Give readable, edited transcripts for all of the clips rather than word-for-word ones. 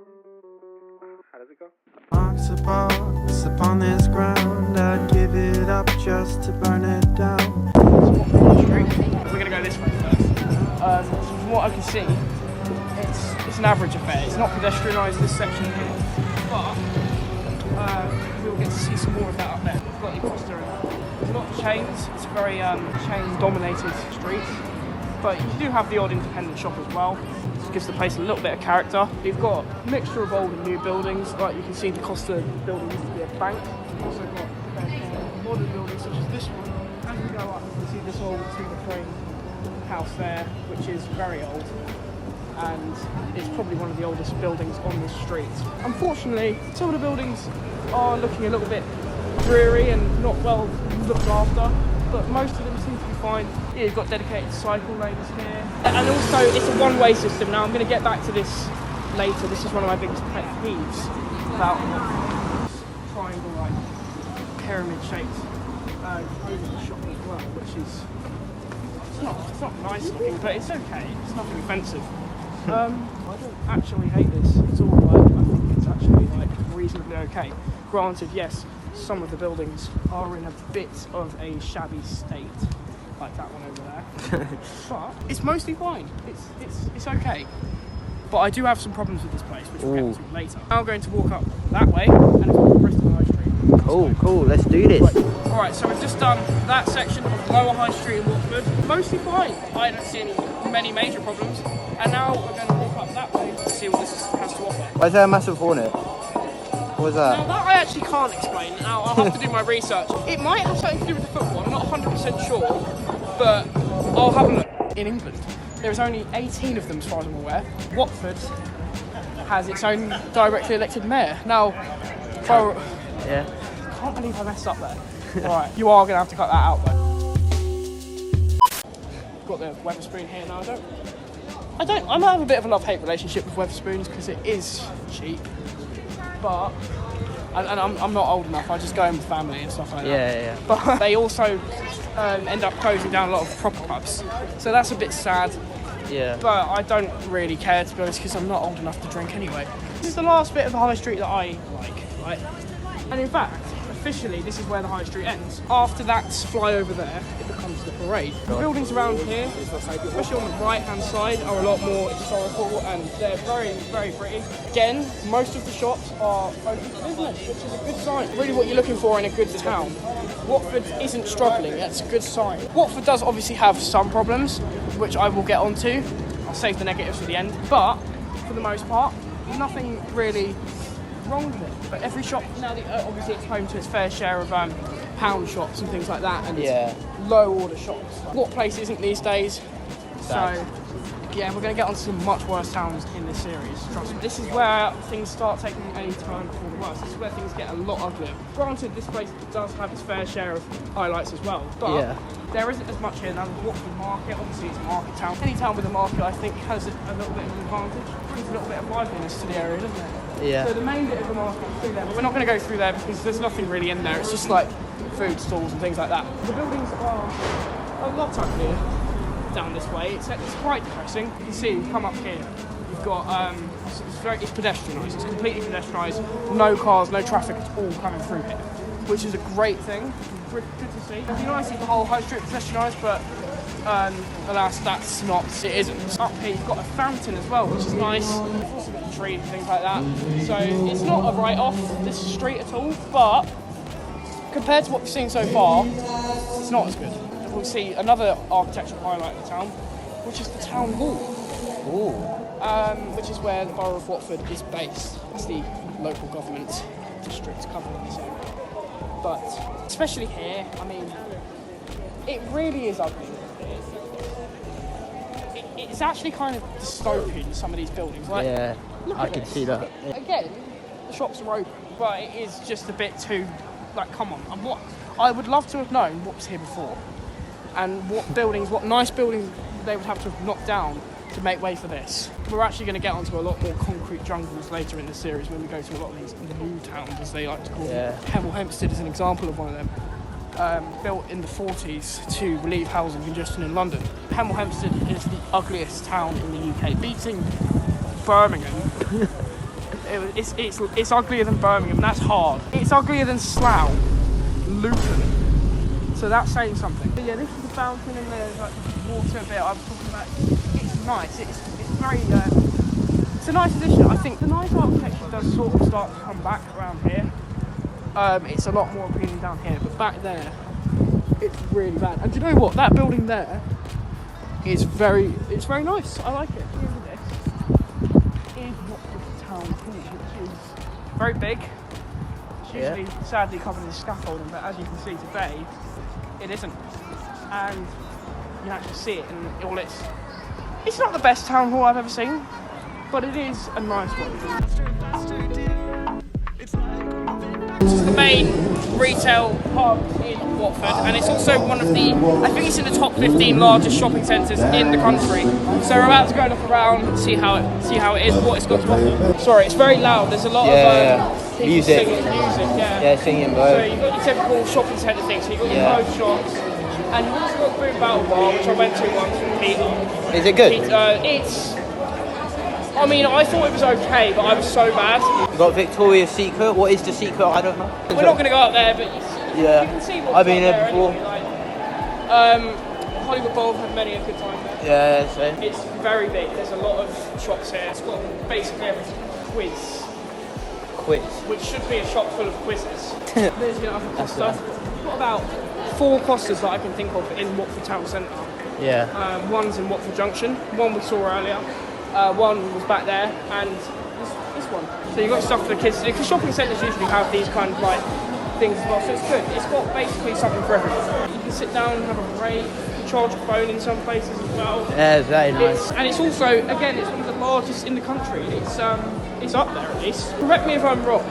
How does it go? Marks a box upon this ground, I'd give it up just to burn it down. We're going to go this way first. From what I can see, it's an average affair. It's not pedestrianised, this section here, but we'll get to see some more of that up there. We've got the Costa in there. There's a lot of chains. It's a very chain-dominated street, but you do have the odd independent shop as well. It gives the place a little bit of character. You've got a mixture of old and new buildings. Like you can see, the Costa building used to be a bank. You've also got modern buildings such as this one. As we go up, you can see this old timber frame house there, which is very old, and it's probably one of the oldest buildings on this street. Unfortunately, some of the buildings are looking a little bit dreary and not well looked after, but most of them seem to be fine. Yeah, you've got dedicated cycle lanes here, and also it's a one-way system. Now I'm going to get back to this later. This is one of my biggest pet peeves about triangle-like pyramid-shaped over the shop as well, which is it's not nice looking, but it's okay. It's nothing offensive. I don't actually hate this. It's all right. I think it's actually reasonably okay. Granted, yes, some of the buildings are in a bit of a shabby state, like that one over there. But it's mostly fine. It's okay. But I do have some problems with this place, which we'll get to later. Now I'm going to walk up that way, and it's called Bristol High Street. Cool, let's do this. Right. Alright, so we've just done that section of Lower High Street in Watford. Mostly fine. I don't see many major problems. And now we're going to walk up that way to see what this has to offer. Why is there a massive hornet? What was that? Now that I actually can't explain. Now I'll have to do my research. It might have something to do with the football. I'm not 100% sure, but I'll have a look. In England, there's only 18 of them as far as I'm aware. Watford has its own directly elected mayor. Now, yeah. I can't believe I messed up there. Alright, you are going to have to cut that out though. Got the Wetherspoon here now. I have a bit of a love-hate relationship with Wetherspoons because it is cheap, but I'm not old enough. I just go in with family and stuff like that. Yeah. But they also end up closing down a lot of proper pubs, so that's a bit sad. Yeah. But I don't really care, to be honest, because I'm not old enough to drink anyway. This is the last bit of the high street that I like, right? And in fact, officially, this is where the high street ends. After that flyover there, it becomes the parade. The buildings around here, especially on the right-hand side, are a lot more historical and they're very, very pretty. Again, most of the shops are open to business, which is a good sign. Really what you're looking for in a good town. Watford isn't struggling, that's a good sign. Watford does obviously have some problems, which I will get onto. I'll save the negatives for the end. But, for the most part, nothing really wrong with it. But every shop now, obviously it's home to its fair share of pound shops and things like that, and low order shops. What place isn't these days? So yeah, we're going to get on to some much worse towns in this series, trust me. This is where things start taking a turn for the worse. This is where things get a lot uglier. Granted, this place does have its fair share of highlights as well, but there isn't as much here now. The Watford market, obviously it's a market town. Any town with a market, I think, has a little bit of an advantage. Brings a little bit of liveliness to the area, doesn't it? Yeah. So the main bit of the market is through there, but we're not going to go through there because there's nothing really in there. It's just like food stalls and things like that. The buildings are a lot uglier down this way. It's quite depressing. You can see, come up here, you've got it's pedestrianised. It's completely pedestrianised. No cars, no traffic. It's all coming through here, which is a great thing. Good to see. It'd be nice if the whole high street pedestrianised, but alas, that's not. It isn't. Up here, you've got a fountain as well, which is nice. You've also got a tree and things like that. So it's not a write-off this street at all, but compared to what we've seen so far, it's not as good. We'll see another architectural highlight of the town, which is the town hall. Which is where the borough of Watford is based. It's the local government district covering this area. But especially here, I mean, it really is ugly. It's actually kind of dystopian, some of these buildings. Like, I can see that. Again, the shops are open, but it is just a bit too, come on. And I would love to have known what was here before, and what nice buildings they would have to have knocked down to make way for this. We're actually going to get onto a lot more concrete jungles later in the series when we go to a lot of these new towns, as they like to call them. Hemel Hempstead is an example of one of them. Built in the 40s to relieve housing congestion in London. Hemel Hempstead is the ugliest town in the UK, beating Birmingham It's uglier than Birmingham. That's hard. It's uglier than Slough, Luton. So that's saying something. But yeah, this is the fountain, and there's like water bit I was talking about. It's nice. It's very. It's a nice addition. I think the nice architecture does sort of start to come back around here. It's a lot more appealing down here, but back there, it's really bad. And do you know what? That building there is it's very nice. I like it. Here's this is Watford Town Hall, which is very big. It's usually sadly covered in scaffolding, but as you can see today, it isn't. And you can actually see it in all its. It's not the best town hall I've ever seen, but it is a nice one. This is the main retail hub in Watford, and it's also one of the, I think it's in the top 15 largest shopping centres in the country. So we're about to go look around and see how it is, what it's got to offer. Sorry, it's very loud. There's a lot of people music. Singing music. Yeah, singing both. So you've got your typical shopping centre things. So you've got your clothes shops, and you've also got Boom Battle Bar, which I went to once with Peter. Is it good? I mean, I thought it was okay, but I was so bad. You got Victoria's Secret. What is the secret? I don't know. We're not going to go up there, but you can see what's I've been up there before. Anyway, Hollywood Bowl had many a good time there. Yeah, same. It's very big. There's a lot of shops here. It's got basically everything. Quiz, which should be a shop full of quizzes. There's your other Costa. We've got about 4 Costas that I can think of in Watford Town Centre. Yeah. One's in Watford Junction. One we saw earlier. One was back there, and this one. So you've got stuff for the kids to do, because shopping centres usually have these kind of like things as well, so it's good. It's got basically something for everyone. You can sit down and have a break, you can charge your phone in some places as well. Yeah, it's very nice. And it's also, again, it's one of the largest in the country. It's up there at least. Correct me if I'm wrong,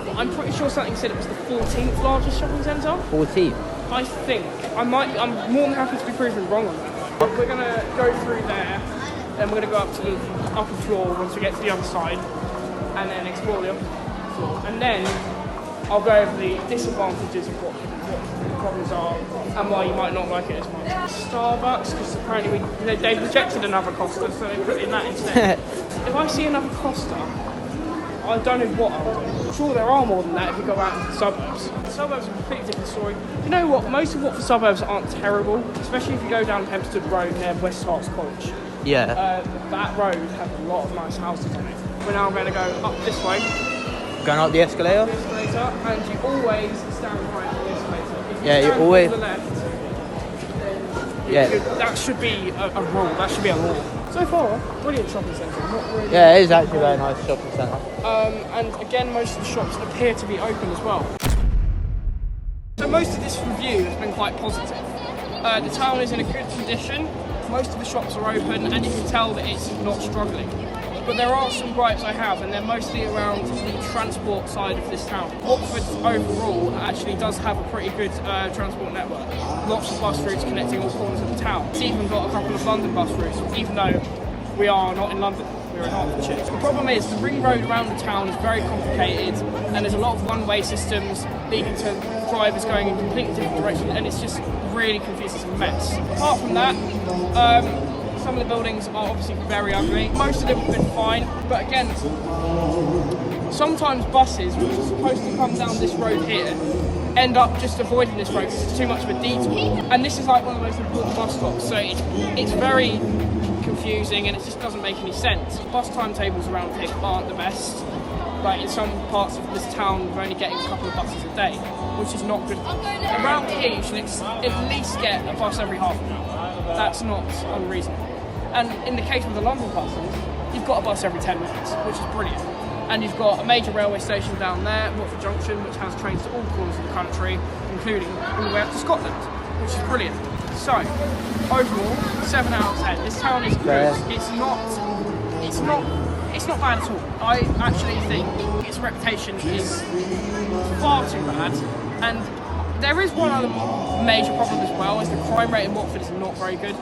but I'm pretty sure something said it was the 14th largest shopping centre. 14? I think. I'm more than happy to be proven wrong on that. We're going to go through there. Then we're going to go up to the upper floor once we get to the other side, and then explore the upper floor. And then I'll go over the disadvantages of what the problems are and why you might not like it as much. Starbucks, because apparently they've rejected another Costa, so they put in that instead. If I see another Costa, I don't know what I'll do. I'm sure there are more than that if you go out into the suburbs. The suburbs are a completely different story. You know what? Most of Watford suburbs aren't terrible, especially if you go down Hempstead Road near West Herts College. Yeah. That road has a lot of nice houses on it. We're now going to go up this way. Going up the escalator? The escalator, and you always stand right on the escalator. If you Yeah, you stand always. to the left, then that should be a rule. That should be a law. So far, brilliant shopping centre. Not really. Yeah, it is actually a very nice shopping centre. And again, most of the shops appear to be open as well. So most of this review has been quite positive. The town is in a good condition. Most of the shops are open, and you can tell that it's not struggling. But there are some gripes I have, and they're mostly around the transport side of this town. Watford overall actually does have a pretty good transport network. Lots of bus routes connecting all corners of the town. It's even got a couple of London bus routes, even though we are not in London. We're in Hertfordshire. The problem is the ring road around the town is very complicated, and there's a lot of one-way systems leading to drivers going in completely different directions, and it's just really confusing. It's a mess. Apart from that, some of the buildings are obviously very ugly. Most of them have been fine, but again, sometimes buses, which are supposed to come down this road here, end up just avoiding this road because it's too much of a detour. And this is like one of the most important bus stops, so it's very confusing, and it just doesn't make any sense. Bus timetables around here aren't the best. Like in some parts of this town, we're only getting a couple of buses a day, which is not good. Around here, you should at least get a bus every half an hour. That's not unreasonable. And in the case of the London buses, you've got a bus every 10 minutes, which is brilliant. And you've got a major railway station down there, Watford Junction, which has trains to all corners of the country, including all the way up to Scotland, which is brilliant. So, overall, 7 out of 10. This town is good. It's not bad at all. I actually think its reputation is far too bad. And there is one other major problem as well, is the crime rate in Watford is not very good.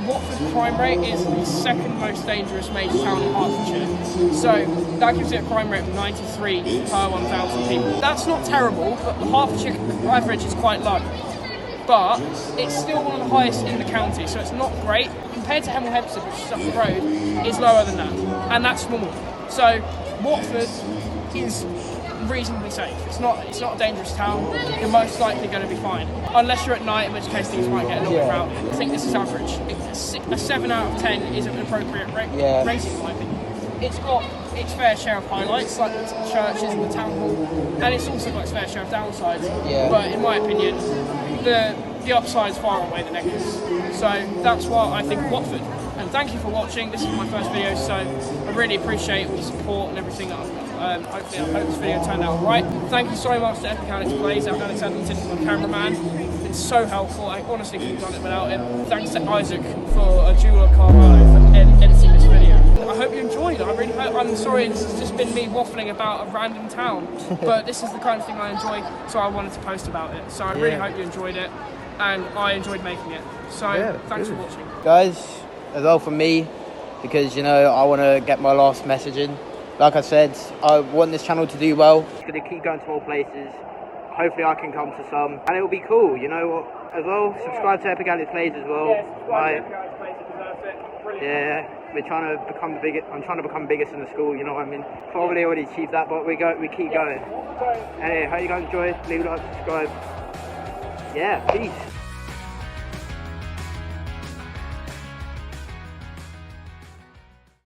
Watford's crime rate is the second most dangerous major town in Hertfordshire. So that gives it a crime rate of 93 per 1,000 people. That's not terrible, but the Hertfordshire average is quite low. But it's still one of the highest in the county, so it's not great. Compared to Hemel Hempstead, which is up the road, it's lower than that. And that's small. So Watford is reasonably safe. It's not a dangerous town. You're most likely going to be fine, unless you're at night, in which case things might get a little bit rowdy. I think this is average. A 7 out of 10 is an appropriate rating, in my opinion. It's got its fair share of highlights, like the churches and the town hall, and it's also got its fair share of downsides. But in my opinion, the upside is far away the negatives. So that's why I think Watford. And thank you for watching. This is my first video, so I really appreciate all the support and everything. Hopefully, I hope this video turned out right. Thank you so much to Epic Alex Plays, Alex Edmonton, my cameraman. It's been so helpful. I honestly couldn't have done it without him. Thanks to Isaac for a jeweler Carvalho for editing this video. I hope you enjoyed it. I really hope. I'm sorry it's just been me waffling about a random town, but this is the kind of thing I enjoy, so I wanted to post about it. So I really hope you enjoyed it, and I enjoyed making it. So thanks for watching, guys. As well from me, because I want to get my last message in. Like I said, I want this channel to do well. It's going to keep going to more places. Hopefully I can come to some, and it'll be cool. As well, subscribe to Epic Alex Plays as well. Yeah, subscribe to Epic Alex Plays, it deserves it. Brilliant. Yeah, we're trying to become the biggest. I'm trying to become biggest in the school. You know what I mean? Probably already achieved that, but we keep going. Anyway, hope you guys enjoy. Leave a like, subscribe. Yeah, peace.